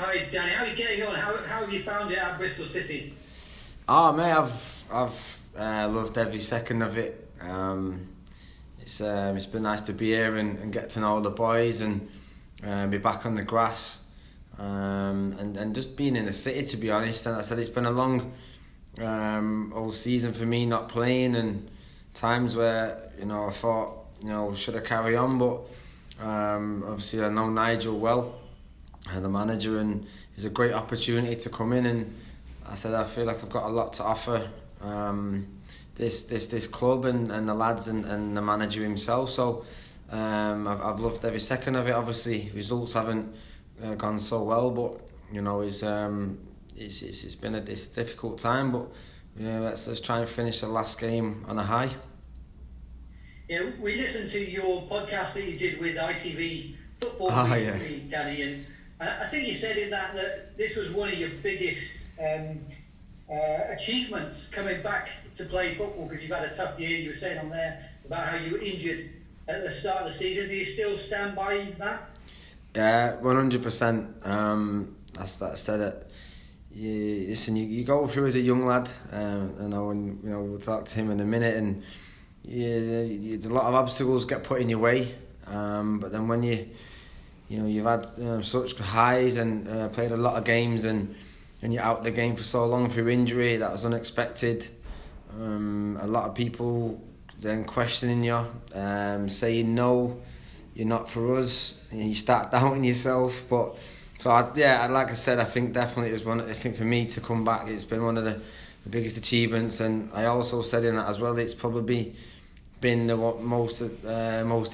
Hi, Danny. How are you getting on? How have you found it at Bristol City? Oh mate, I've loved every second of it. It's been nice to be here and get to know all the boys and be back on the grass and just being in the city, to be honest. And I said it's been a long whole season for me not playing, and times where I thought should I carry on, but obviously I know Nigel well, the manager, and it's a great opportunity to come in, and I said I feel like I've got a lot to offer this club and the lads and the manager himself. So I've loved every second of it. Obviously results haven't gone so well, but it's been a difficult time. But let's try and finish the last game on a high. Yeah, we listened to your podcast that you did with ITV Football recently, yeah. Danny, and I think you said in that this was one of your biggest achievements coming back to play football, because you've had a tough year. You were saying on there about how you were injured at the start of the season. Do you still stand by that? Yeah, 100%. I said it. Listen, you go through as a young lad, and we'll talk to him in a minute, and a lot of obstacles get put in your way, but then when you've had such highs and played a lot of games, and you're out the game for so long through injury, that was unexpected. A lot of people then questioning you, saying no, you're not for us, and you start doubting yourself. But like I said, I think definitely it was I think for me to come back, it's been one of the biggest achievements. And I also said in that as well, it's probably been the most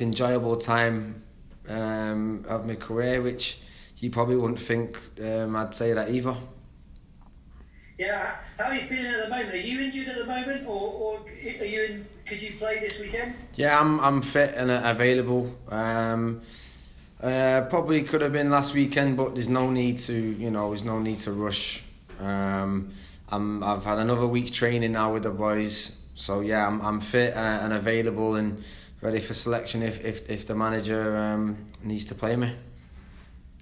enjoyable time of my career, which you probably wouldn't think I'd say that either. Yeah, how are you feeling at the moment? Are you injured at the moment, or are you in? Could you play this weekend? Yeah, I'm fit and available. Probably could have been last weekend, but there's no need to rush. I've had another week's training now with the boys, so yeah, I'm fit and available and ready for selection if the manager needs to play me.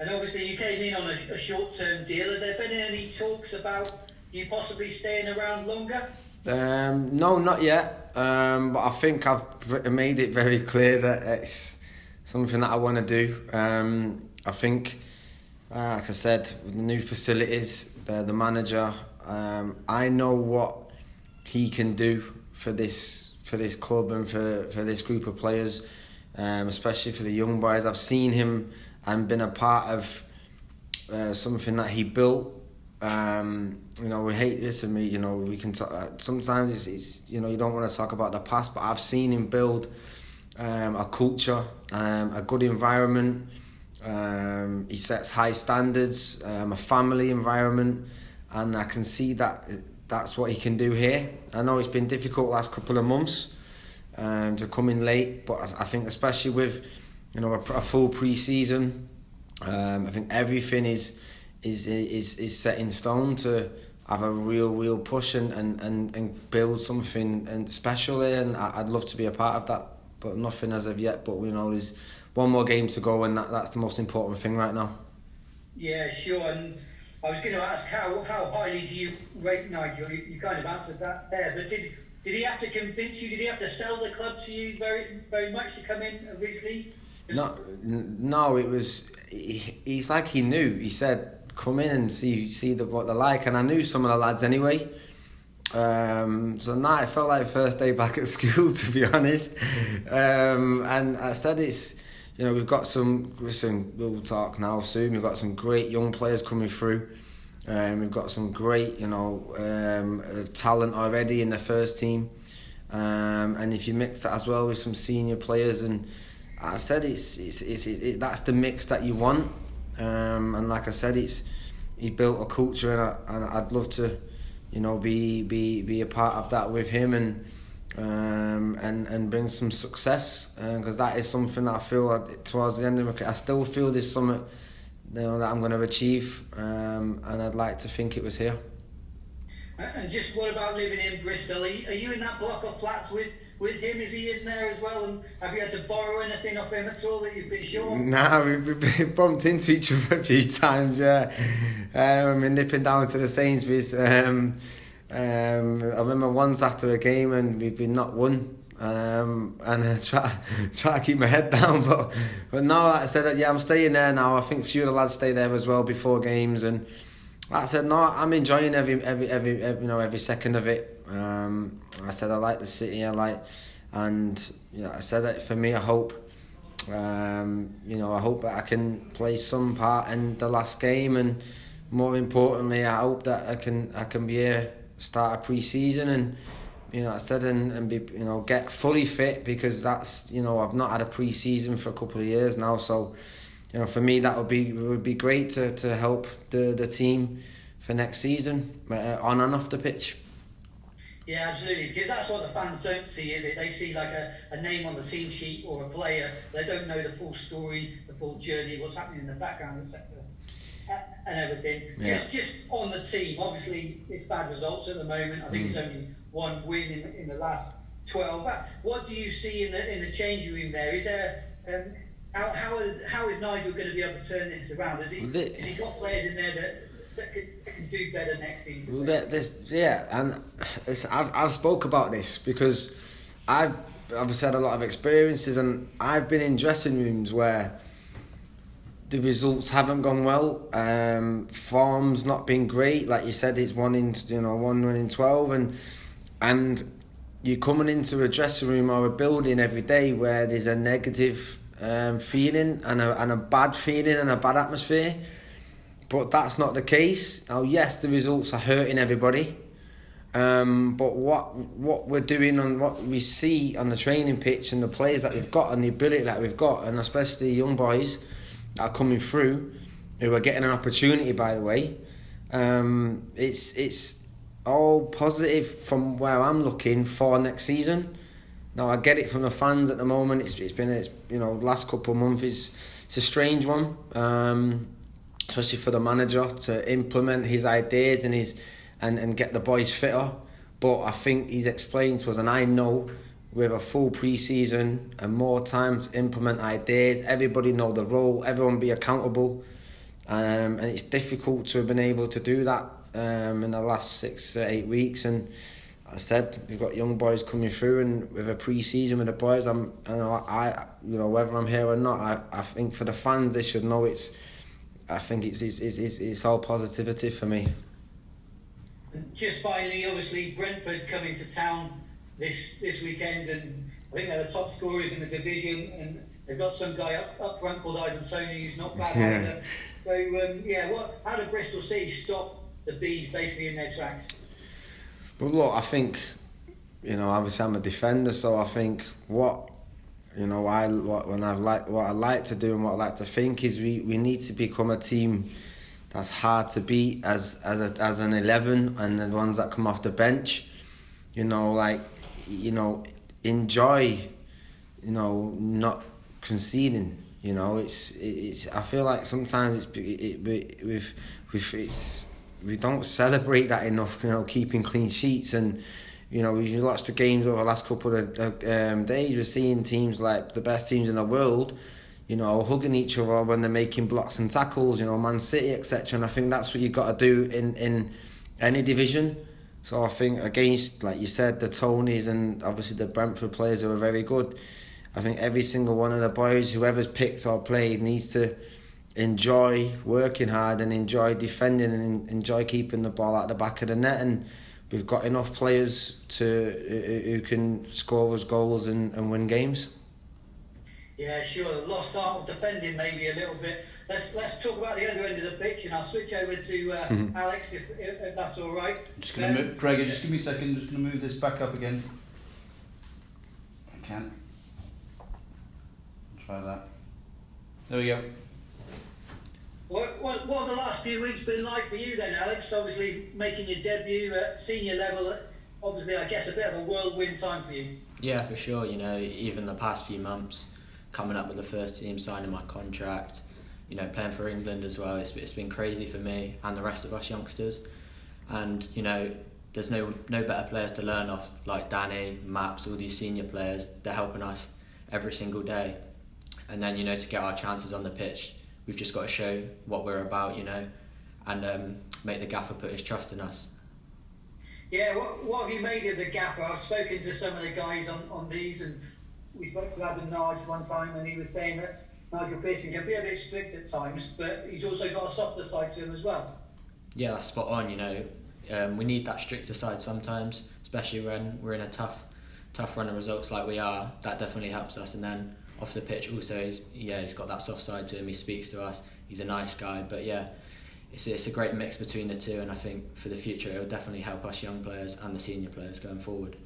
And obviously you came in on a short-term deal. Has there been any talks about you possibly staying around longer? No, not yet. But I think I've made it very clear that it's something that I want to do. I think, like I said, with the new facilities, the manager, I know what he can do for this club and for this group of players, especially for the young boys. I've seen him and been a part of something that he built. We hate this, and we can talk. Sometimes it's you don't want to talk about the past, but I've seen him build a culture, a good environment. He sets high standards, a family environment, and I can see that that's what he can do here. I know it's been difficult the last couple of months to come in late, but I think especially with a full pre-season, I think everything is set in stone to have a real push and build something special here, and I'd love to be a part of that, but nothing as of yet. But there's one more game to go, and that's the most important thing right now. Yeah, sure. And I was going to ask how highly do you rate Nigel? You kind of answered that there, but did he have to convince you? Did he have to sell the club to you very very much to come in originally? No, it was. He's like he knew. He said, "Come in and see what they're like," and I knew some of the lads anyway. So now it felt like first day back at school, to be honest. And I said it's, we've got some. Listen, we'll talk now soon. We've got some great young players coming through. We've got some great, talent already in the first team. And if you mix that as well with some senior players, and I said it's that's the mix that you want. And like I said, he built a culture, and I'd love to, be a part of that with him and bring some success, because that is something that I feel like towards the end of my career, I still feel there's something that I'm going to achieve, and I'd like to think it was here. And just what about living in Bristol? Are you in that block of flats with with him? Is he in there as well? And have you had to borrow anything off him at all that you've been sure? Nah, we've bumped into each other a few times, yeah. We're nipping down to the Sainsbury's. I remember once after a game and we've been not won. And I try to keep my head down, but no, like I said, yeah, I'm staying there now. I think a few of the lads stay there as well before games, and like I said, no, I'm enjoying every second of it. I said I like the city, and I said that for me, I hope, I hope that I can play some part in the last game, and more importantly, I hope that I can be here start a pre-season and. I said and be get fully fit, because that's I've not had a pre-season for a couple of years now, so for me that would be great to help the team for next season on and off the pitch. Yeah, absolutely, because that's what the fans don't see, is it? They see like a name on the team sheet or a player. They don't know the full story, the full journey, what's happening in the background, etc. And everything. Yeah. Just on the team, obviously it's bad results at the moment. I think it's only one win in the last 12. What do you see in the changing room there? Is there how is Nigel going to be able to turn this around? Has he got players in there that can do better next season? I've spoke about this because I've obviously had a lot of experiences, and I've been in dressing rooms where the results haven't gone well. Form's not been great, like you said. It's one win in 12, and you're coming into a dressing room or a building every day where there's a negative feeling and a bad feeling and a bad atmosphere. But that's not the case. Now, yes, the results are hurting everybody, but what we're doing and what we see on the training pitch and the players that we've got and the ability that we've got, and especially young boys that are coming through, who are getting an opportunity, by the way, it's all positive from where I'm looking for next season. Now, I get it from the fans at the moment. It's been last couple of months it's a strange one, especially for the manager to implement his ideas and get the boys fitter. But I think he's explained to us, and I know with a full pre-season and more time to implement ideas, everybody know the role, everyone be accountable, and it's difficult to have been able to do that in the last 6 to 8 weeks. And I said we've got young boys coming through, and with a pre-season with the boys, whether I'm here or not, I think for the fans they should know it's all positivity for me. Just finally, obviously Brentford coming to town this weekend, and I think they're the top scorers in the division, and they've got some guy up front called Ivan Toney who's not bad either. So how did Bristol City stop the Bees basically in their tracks? Well, look, I think obviously I'm a defender, so I think what I like to do and what I like to think is we need to become a team that's hard to beat as an 11, and the ones that come off the bench, enjoy, not conceding. It's I feel like sometimes we don't celebrate that enough. Keeping clean sheets, and we've watched the games over the last couple of days. We're seeing teams like the best teams in the world, hugging each other when they're making blocks and tackles. Man City, etc. And I think that's what you've got to do in any division. So I think against, like you said, the Tonys and obviously the Brentford players who are very good, I think every single one of the boys, whoever's picked or played, needs to enjoy working hard and enjoy defending and enjoy keeping the ball at the back of the net. And we've got enough players who can score us goals and win games. Yeah, sure. Lost art of defending maybe a little bit. Let's talk about the other end of the pitch, and I'll switch over to Alex if that's all right. Just going to move, Gregor, just give me a second. Just going to move this back up again. I can. Try that. There we go. What have the last few weeks been like for you then, Alex? Obviously making your debut at senior level. Obviously, I guess a bit of a whirlwind time for you. Yeah, for sure. Even the past few months, coming up with the first team, signing my contract, playing for England as well. It's been crazy for me and the rest of us youngsters. And, there's no better players to learn off, like Danny, Maps, all these senior players. They're helping us every single day. And then, to get our chances on the pitch, we've just got to show what we're about, and make the gaffer put his trust in us. Yeah, what have you made of the gaffer? I've spoken to some of the guys on these, and we spoke to Adam Nige one time, and he was saying that Nigel Pearson can be a bit strict at times, but he's also got a softer side to him as well. Yeah, that's spot on, we need that stricter side sometimes, especially when we're in a tough run of results like we are. That definitely helps us. And then off the pitch also, he's got that soft side to him. He speaks to us. He's a nice guy. But yeah, it's a great mix between the two, and I think for the future it will definitely help us young players and the senior players going forward.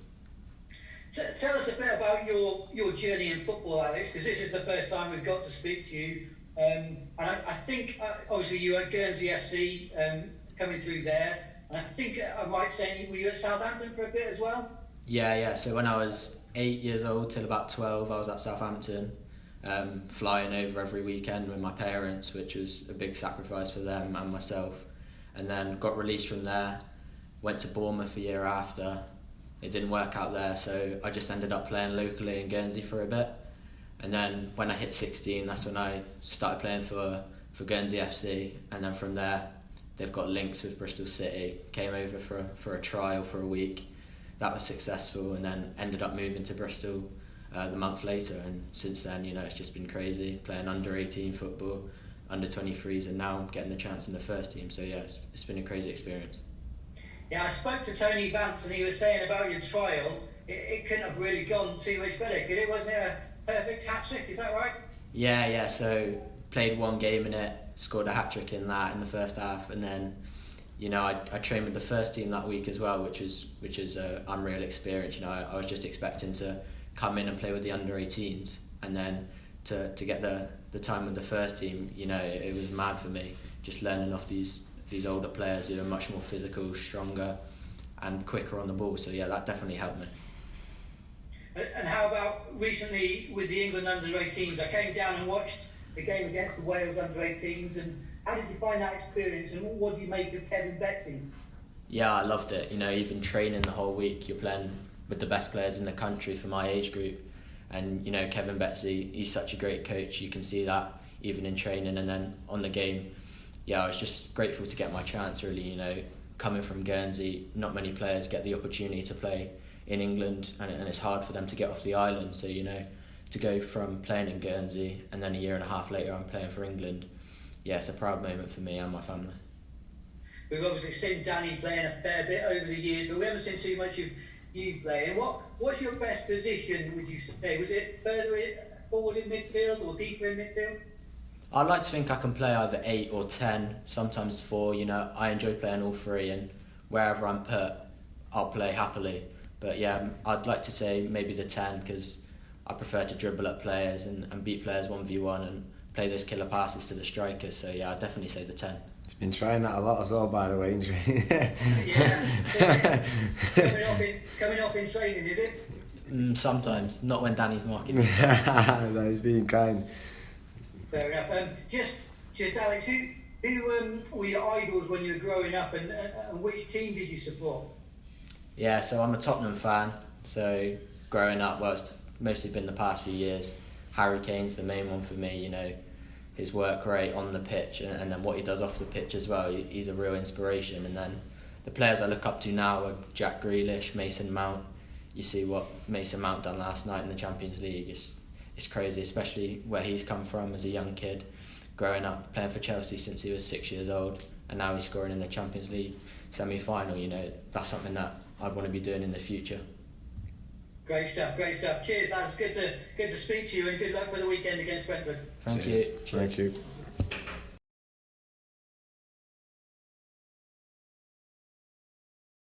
Tell us a bit about your journey in football, Alex, because this is the first time we've got to speak to you. And I think, obviously, you were at Guernsey FC, coming through there. And I think I might say, were you at Southampton for a bit as well? Yeah. So when I was 8 years old till about 12, I was at Southampton, flying over every weekend with my parents, which was a big sacrifice for them and myself. And then got released from there, went to Bournemouth a year after. It didn't work out there, so I just ended up playing locally in Guernsey for a bit. And then when I hit 16, that's when I started playing for Guernsey FC. And then from there, they've got links with Bristol City. Came over for a trial for a week. That was successful, and then ended up moving to Bristol the month later. And since then, it's just been crazy, playing under 18 football, under 23s, and now getting the chance in the first team. So yeah, it's been a crazy experience. Yeah, I spoke to Tony Vance, and he was saying about your trial, it couldn't have really gone too much better, could it? Wasn't it a perfect hat-trick, is that right? Yeah, so played one game in it, scored a hat-trick in that in the first half, and then, I trained with the first team that week as well, which is an unreal experience. I was just expecting to come in and play with the under-18s, and then to get the time with the first team, it was mad for me, just learning off these older players who are much more physical, stronger and quicker on the ball. So yeah, that definitely helped me. And how about recently with the England under-18s? I came down and watched the game against the Wales under-18s, and how did you find that experience, and what do you make of Kevin Betsy? Yeah, I loved it. Even training the whole week, you're playing with the best players in the country for my age group. And Kevin Betsy, he's such a great coach. You can see that even in training, and then on the game. Yeah, I was just grateful to get my chance, really. Coming from Guernsey, not many players get the opportunity to play in England, and it's hard for them to get off the island. So, to go from playing in Guernsey and then a year and a half later I'm playing for England, yeah, it's a proud moment for me and my family. We've obviously seen Danny playing a fair bit over the years, but we haven't seen too much of you playing. What's your best position, would you say? Was it further forward in midfield or deeper in midfield? I'd like to think I can play either 8 or 10, sometimes 4. I enjoy playing all three, and wherever I'm put, I'll play happily. But yeah, I'd like to say maybe the 10, because I prefer to dribble at players and beat players 1v1 and play those killer passes to the strikers. So yeah, I'd definitely say the 10. He's been trying that a lot as well, by the way, in training. Yeah. Coming up in training, is it? Sometimes, not when Danny's marking. No, he's being kind. Fair enough. Just Alex, who were your idols when you were growing up, and which team did you support? Yeah, so I'm a Tottenham fan. So growing up, well, it's mostly been the past few years. Harry Kane's the main one for me. His work rate on the pitch, and then what he does off the pitch as well. He's a real inspiration. And then the players I look up to now are Jack Grealish, Mason Mount. You see what Mason Mount done last night in the Champions League. It's crazy, especially where he's come from as a young kid, growing up, playing for Chelsea since he was 6 years old, and now he's scoring in the Champions League semi-final. That's something that I'd want to be doing in the future. Great stuff. Cheers, lads. Good to speak to you, and good luck for the weekend against Brentford. Thank you. Cheers. Thank you.